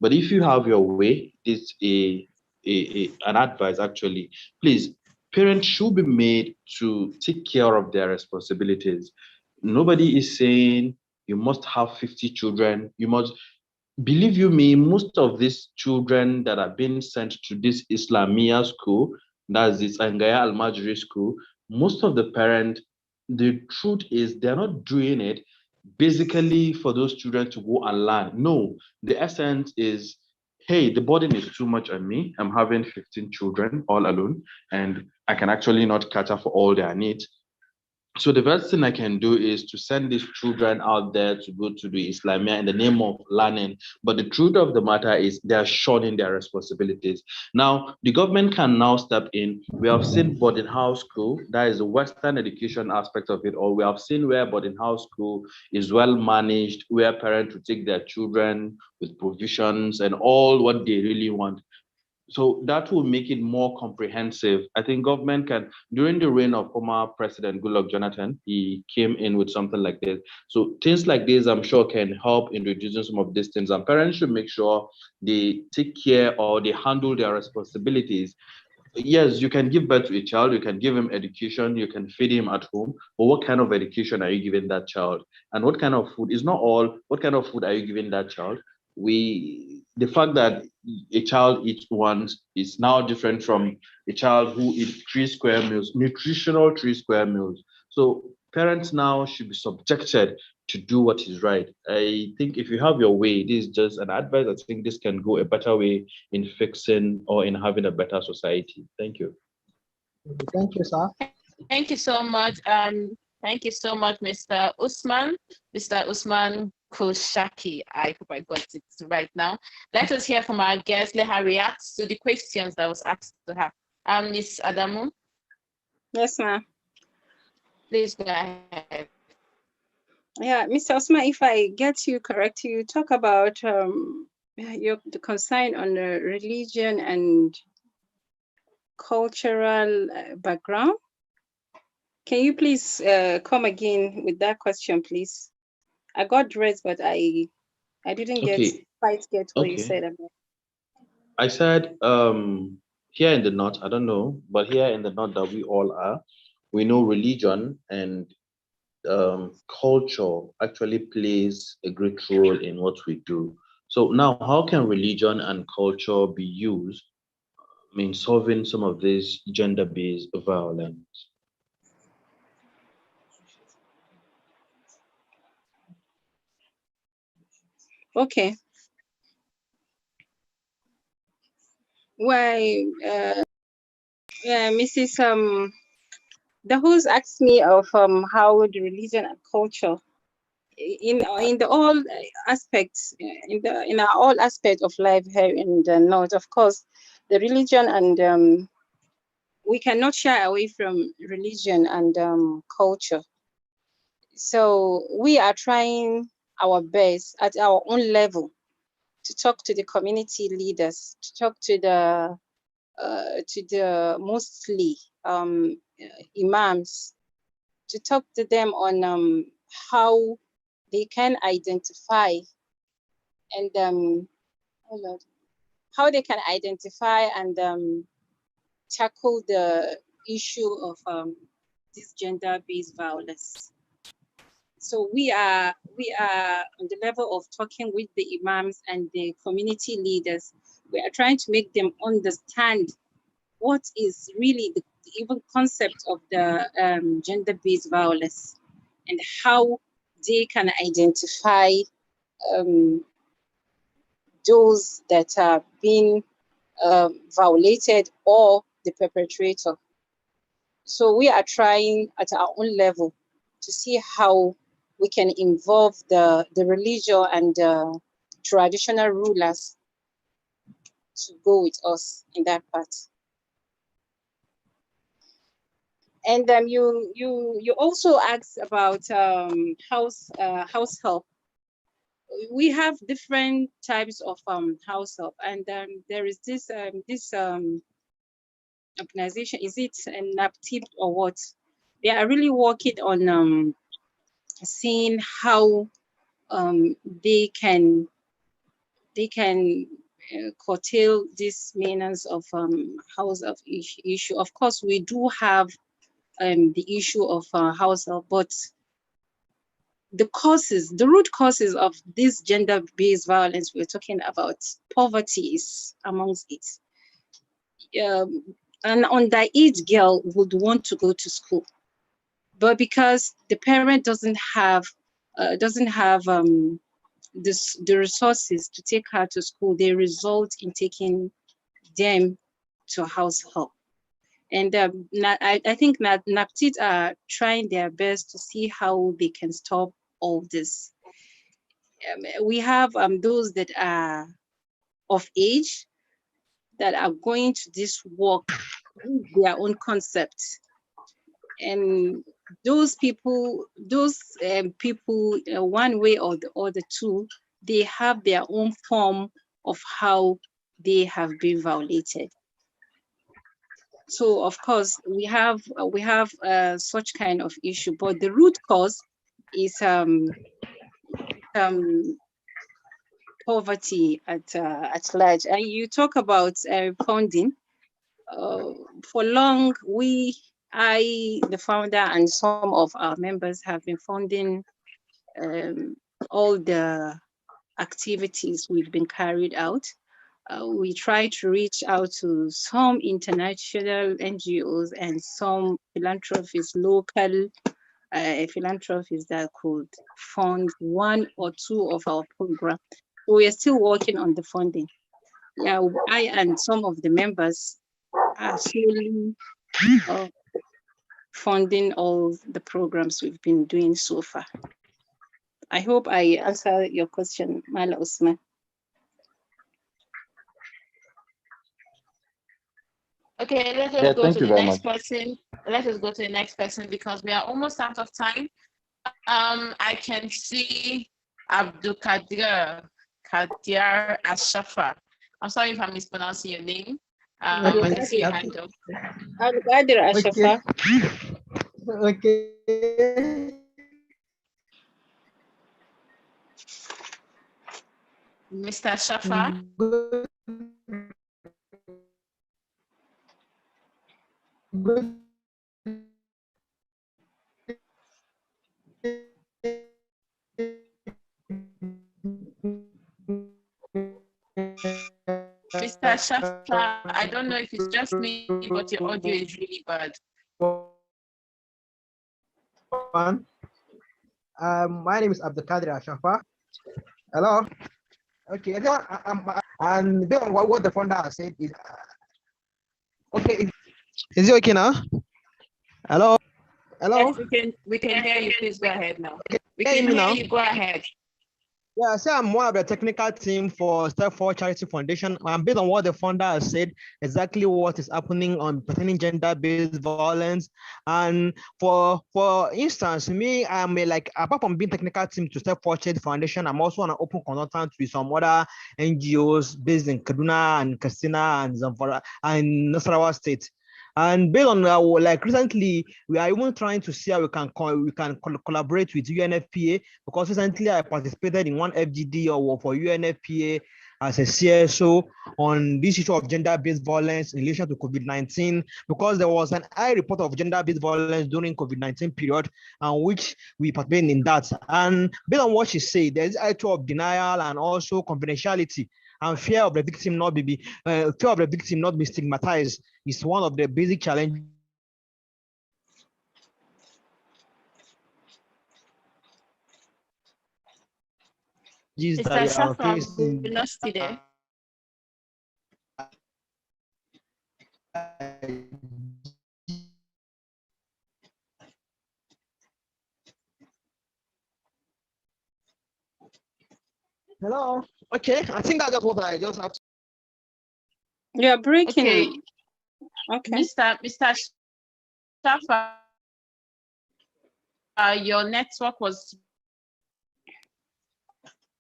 But if you have your way, it's an advice actually. Please, parents should be made to take care of their responsibilities. Nobody is saying you must have 50 children. You must believe you me, most of these children that are being sent to this Islamia school, that's this Angaya Al Majri school, most of the parents, the truth is they're not doing it basically for those children to go and learn. No, the essence is, hey, the burden is too much on me. I'm having 15 children all alone, and I can actually not cater for all their needs. So the best thing I can do is to send these children out there to go to the Islamia in the name of learning. But the truth of the matter is they are shunning their responsibilities. Now, the government can now step in. We have seen boarding house school, that is the Western education aspect of it, or we have seen where boarding house school is well managed, where parents will take their children with provisions and all what they really want. So that will make it more comprehensive. I think government can, during the reign of former President Goodluck Jonathan, he came in with something like this. So things like this, I'm sure, can help in reducing some of these things. And parents should make sure they take care or they handle their responsibilities. Yes, you can give birth to a child, you can give him education, you can feed him at home, but what kind of education are you giving that child? And what kind of food is not all, what kind of food are you giving that child? The fact that a child eats once is now different from a child who eats 3 square meals, nutritional 3 square meals. So parents now should be subjected to do what is right. I think if you have your way, this is just an advice. I think this can go a better way in fixing or in having a better society. Thank you. Thank you, sir. Thank you so much. Thank you so much, Mr. Usman. Mr. Usman Koshaki. I hope I got it right now. Let us hear from our guest. Let her react to the questions that was asked to her. Miss Adamu. Yes, ma'am. Please go ahead. Yeah, Mr. Osman, if I get you correct, you talk about the concern on religion and cultural background. Can you please come again with that question, please? I got dressed, but I didn't quite get what you said about. I said here in the north, I don't know, but here in the north that we all are, we know religion and culture actually plays a great role in what we do. So now, how can religion and culture be used in solving some of this gender-based violence? Okay. Why, Mrs. The host asked me of how the religion and culture in the all aspects in our all aspects of life here in the north. Of course, the religion and we cannot shy away from religion and culture. So we are trying our best at our own level to talk to the community leaders, to talk to the mostly imams, to talk to them on how they can identify and how they can identify and tackle the issue of this gender-based violence. So we are on the level of talking with the imams and the community leaders. We are trying to make them understand what is really the even concept of the gender-based violence and how they can identify those that are being violated or the perpetrator. So we are trying at our own level to see how we can involve the religious and traditional rulers to go with us in that part. And you also asked about house help. We have different types of house help, and there is this organization. Is it an NAPTIP or what? They are really working on seeing how they can they can curtail this maintenance of house of issue. Of course, we do have the issue of house help, but the root causes of this gender-based violence we're talking about, poverty is amongst it. An underage girl would want to go to school, but because the parent doesn't have the resources to take her to school, they result in taking them to house help. And I think NAPTIT are trying their best to see how they can stop all this. We have those that are of age that are going to this work with their own concept. And those people, one way or the other too, they have their own form of how they have been violated. So of course we have such kind of issue, but the root cause is poverty at large. And you talk about funding. For long, the founder and some of our members have been funding all the activities we've been carried out. We try to reach out to some international NGOs and some philanthropists, local philanthropists that could fund one or two of our programs. We are still working on the funding. Yeah, I and some of the members are slowly funding all the programs we've been doing so far. I hope I answered your question, Mala Usman. Okay, let us go Thank to you the very next much. person. Let us go to the next person because we are almost out of time. I can see Abdul Kadir Ashafa. I'm sorry if I'm mispronouncing your name. I can see your hand up. Abdul Kadir Ashafa. Okay. Mr. Ashafa. Good. Mr. Ashafa, I don't know if it's just me, but your audio is really bad. My name is Abdul Kadir Ashafa. Hello. Okay. And based on what the founder has said is okay. Is it okay now? Hello. Hello. Yes, we can hear you. Please go ahead now. We Can you can hear me hear now? you. Go ahead. Yeah, so I'm one of the technical team for Step Forward Charity Foundation. And based on what the founder has said, exactly what is happening on pertaining gender-based violence. And for instance, me, I'm apart from being technical team to Step Forward Charity Foundation, I'm also an open consultant with some other NGOs based in Kaduna and Katsina and Zamfara and Nasarawa State. And based on recently, we are even trying to see how we can collaborate with UNFPA, because recently I participated in one FGD or for UNFPA as a CSO on this issue of gender-based violence in relation to COVID-19, because there was an high report of gender-based violence during COVID-19 period, and which we participated in that. And based on what she said, there is a issue of denial and also confidentiality and fear of the victim not be stigmatized is one of the basic challenges that we are facing. We lost you there. Hello. Okay, I think that's just what I just have to. You're breaking. Okay. Okay. Mr. Shafa, your network was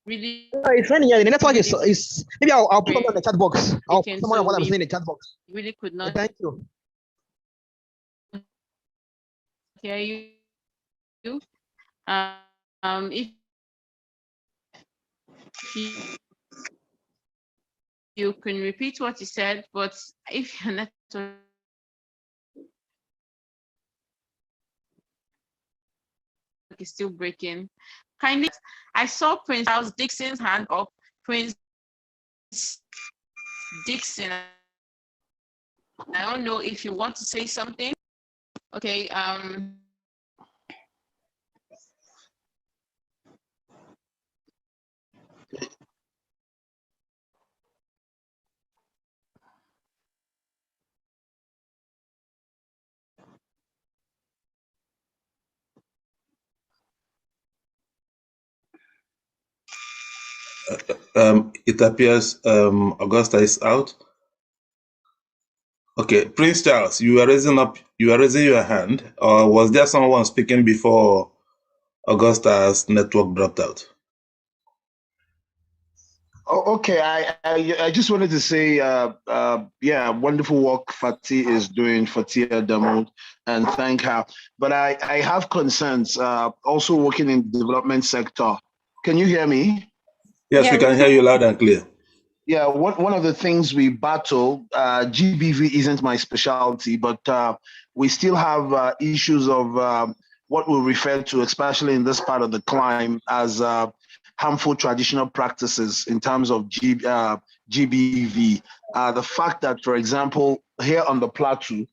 really. It's running here. The network is maybe I'll put it on the chat box. I'll put someone what I'm saying in the chat box. Really could not. Thank you. Hear you. If you you can repeat what you said, but if your network is still breaking, kindly. I saw Prince Charles Dixon's hand up. Prince Dixon, I don't know if you want to say something. Okay. It appears Augusta is out. Okay, Prince Charles, you were raising your hand, or was there someone speaking before Augusta's network dropped out? Oh, okay, I just wanted to say, yeah, wonderful work Fati is doing, Fatia Damod, and thank her. But I have concerns, also working in the development sector. Can you hear me? Yes, Yeah, we we can hear you loud and clear. Yeah, one of the things we battle, GBV isn't my specialty, but we still have issues of what we refer to, especially in this part of the climb, as harmful traditional practices in terms of GBV. The fact that, for example, here on the plateau,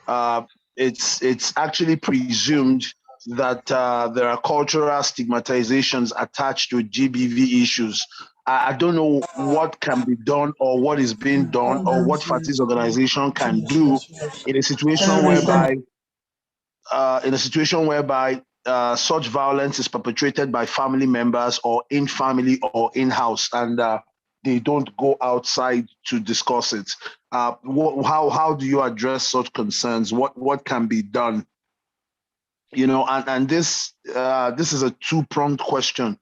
uh, it's actually presumed that there are cultural stigmatizations attached to GBV issues. I don't know what can be done or what is being done or what Fati's organization can do in a situation whereby such violence is perpetrated by family members or in family or in house, and they don't go outside to discuss it. How do you address such concerns? What can be done? You know, and this is a two-pronged question.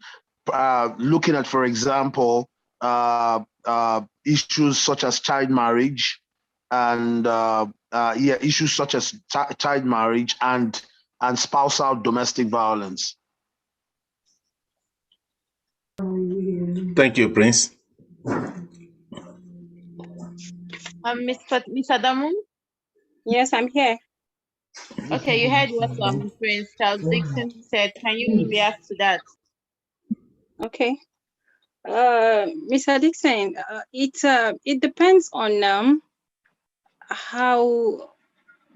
Looking at, for example, issues such as child marriage, and issues such as child marriage and spousal domestic violence. Thank you, Prince. Miss Adamu. yes, I'm here. Okay, you heard what Prince Charles Dixon said. Can you react to that? Okay. Mr. Dixon, it depends on how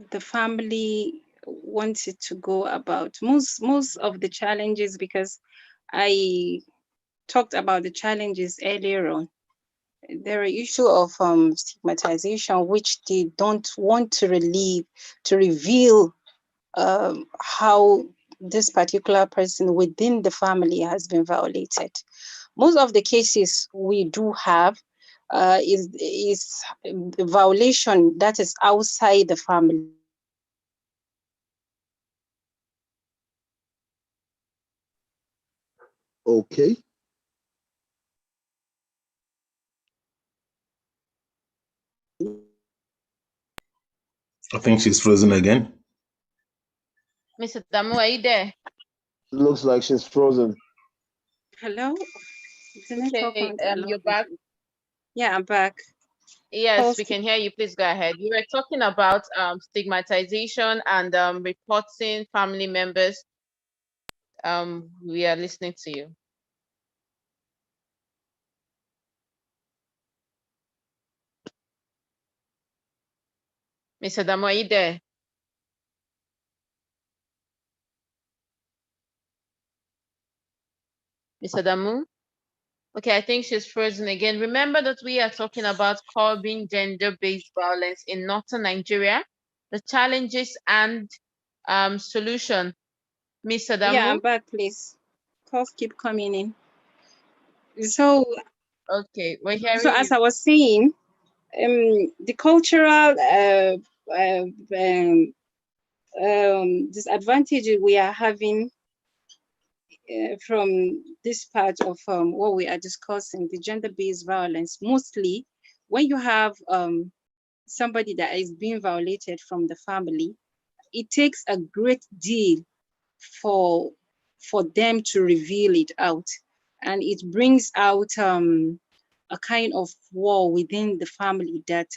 the family wants it to go about most of the challenges, because I talked about the challenges earlier on. There are issue of stigmatization, which they don't want to reveal how this particular person within the family has been violated. Most of the cases we do have is violation that is outside the family. Okay. I think she's frozen again. Mr. Adamu, are you there? It looks like she's frozen. Hello? The network Okay, went a lot you're back. Yeah, I'm back. Yes, we can hear you. Please go ahead. You were talking about stigmatization and reporting family members. We are listening to you. Mr. Adamu, are you there? Mr. Adamu? Okay, I think she's frozen again. Remember that we are talking about curbing gender-based violence in northern Nigeria, the challenges and solution. Miss Adamu? Yeah, I'm back, please. Calls keep coming in. So, okay, we're hearing as you. I was saying, the cultural disadvantages we are having from this part of what we are discussing, the gender-based violence, mostly when you have somebody that is being violated from the family, it takes a great deal for them to reveal it out, and it brings out a kind of war within the family that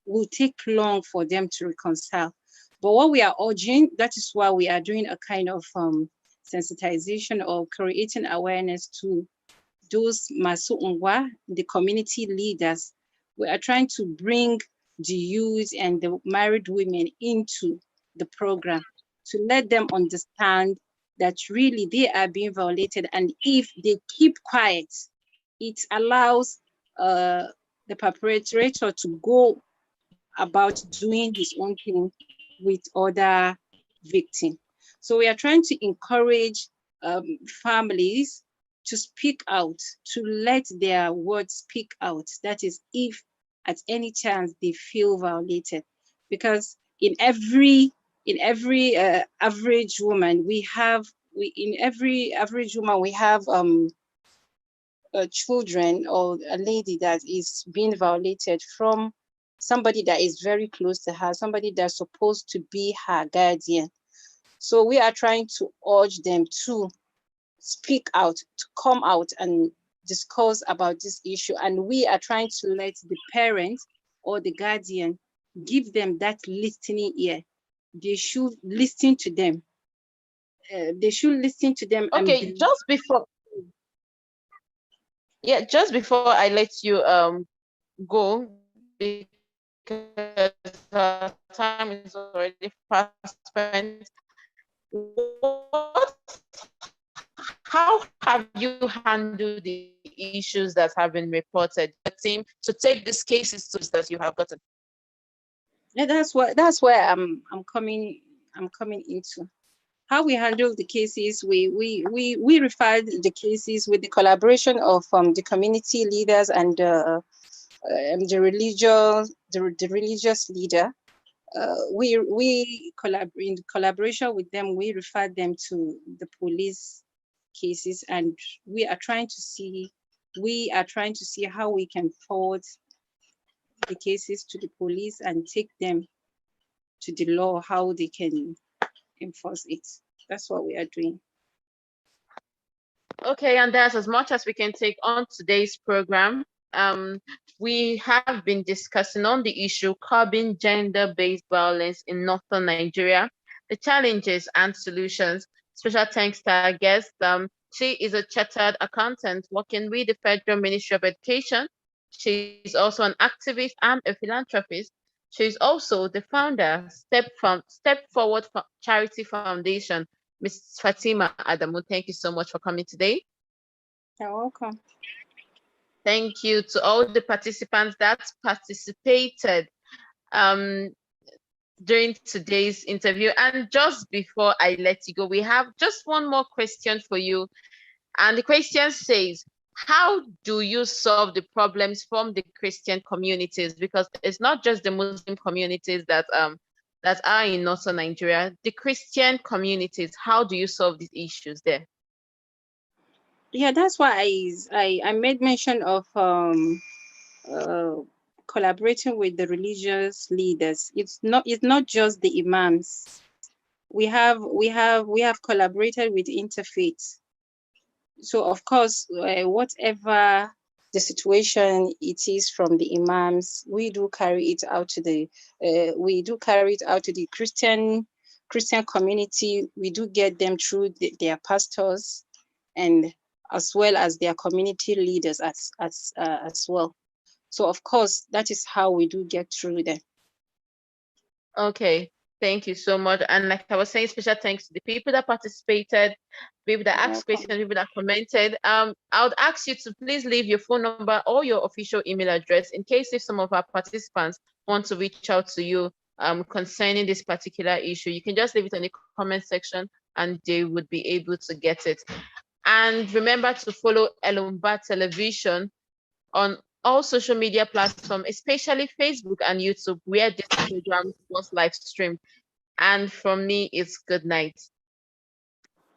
will take long for them to reconcile. But what we are urging, that is why we are doing a kind of sensitization or creating awareness to those Masuungwa, the community leaders. We are trying to bring the youth and the married women into the program to let them understand that really they are being violated. And if they keep quiet, it allows the perpetrator to go about doing his own thing with other victims. So we are trying to encourage families to speak out, to let their words speak out. That is, if at any chance they feel violated, because in every average woman we have children or a lady that is being violated from somebody that is very close to her, somebody that's supposed to be her guardian. So we are trying to urge them to speak out, to come out and discuss about this issue. And we are trying to let the parents or the guardian give them that listening ear. They should listen to them. They should listen to them. Okay, just before I let you go, because time is already fast spent. How have you handled the issues that have been reported? The team to take these cases to that you have gotten. Yeah, that's where I'm coming into. How we handle the cases, we referred the cases with the collaboration of the community leaders and the religious leader. We in collaboration with them, we refer them to the police cases, and we are trying to see how we can forward the cases to the police and take them to the law, how they can enforce it. That's what we are doing. Okay, and that's as much as we can take on today's program. We have been discussing on the issue curbing gender-based violence in northern Nigeria, the challenges and solutions. Special thanks to our guest. She is a chartered accountant working with the Federal Ministry of Education. She is also an activist and a philanthropist. She is also the founder, Step Forward Charity Foundation. Ms. Fatima Adamu, thank you so much for coming today. You're welcome. Thank you to all the participants that participated during today's interview. And just before I let you go, we have just one more question for you. And the question says, how do you solve the problems from the Christian communities? Because it's not just the Muslim communities that are in northern Nigeria. The Christian communities, how do you solve these issues there? Yeah, that's why I made mention of collaborating with the religious leaders. It's not just the imams. We have collaborated with interfaiths. So of course, whatever the situation it is from the imams, we do carry it out to the Christian community. We do get them through their pastors, and as well as their community leaders as well. So of course, that is how we do get through them. Okay, thank you so much. And like I was saying, special thanks to the people that participated, people that asked questions, people that commented. I would ask you to please leave your phone number or your official email address in case if some of our participants want to reach out to you concerning this particular issue. You can just leave it in the comment section and they would be able to get it. And remember to follow Elumba Television on all social media platforms, especially Facebook and YouTube, where this program was live streamed. And from me, it's good night.